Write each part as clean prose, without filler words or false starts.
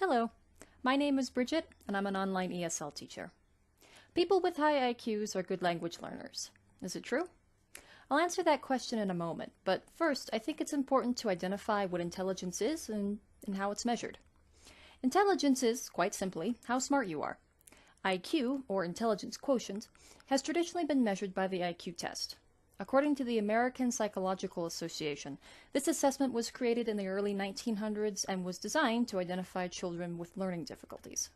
Hello, my name is Bridget, and I'm an online ESL teacher. People with high IQs are good language learners. Is it true? I'll answer that question in a moment, but first, I think it's important to identify what intelligence is and how it's measured. Intelligence is, quite simply, how smart you are. IQ, or intelligence quotient, has traditionally been measured by the IQ test. According to the American Psychological Association, this assessment was created in the early 1900s and was designed to identify children with learning difficulties.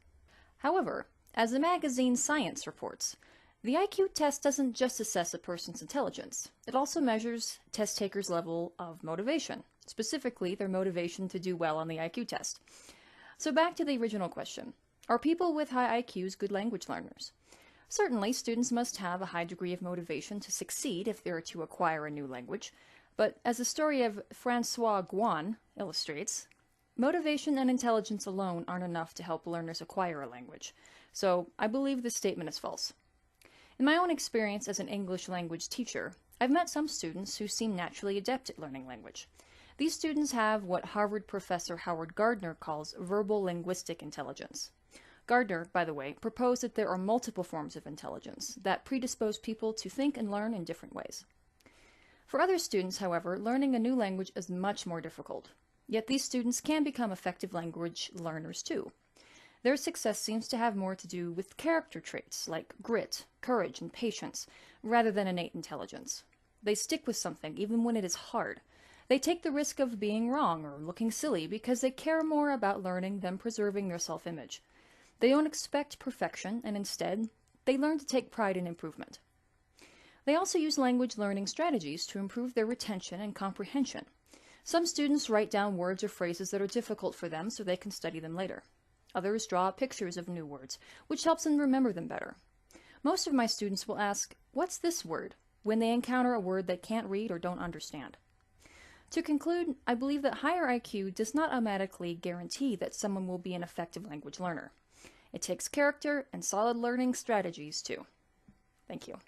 However, as the magazine Science reports, the IQ test doesn't just assess a person's intelligence. It also measures test takers' level of motivation, specifically their motivation to do well on the IQ test. So back to the original question. Are people with high IQs good language learners? Certainly, students must have a high degree of motivation to succeed if they are to acquire a new language, but as the story of Francois Gouin illustrates, motivation and intelligence alone aren't enough to help learners acquire a language, so I believe this statement is false. In my own experience as an English language teacher, I've met some students who seem naturally adept at learning language. These students have what Harvard professor Howard Gardner calls verbal linguistic intelligence. Gardner, by the way, proposed that there are multiple forms of intelligence that predispose people to think and learn in different ways. For other students, however, learning a new language is much more difficult. Yet these students can become effective language learners too. Their success seems to have more to do with character traits like grit, courage, and patience, rather than innate intelligence. They stick with something even when it is hard. They take the risk of being wrong or looking silly because they care more about learning than preserving their self-image. They don't expect perfection, and instead, they learn to take pride in improvement. They also use language learning strategies to improve their retention and comprehension. Some students write down words or phrases that are difficult for them so they can study them later. Others draw pictures of new words, which helps them remember them better. Most of my students will ask, "What's this word?" when they encounter a word they can't read or don't understand. To conclude, I believe that higher IQ does not automatically guarantee that someone will be an effective language learner. It takes character and solid learning strategies too. Thank you.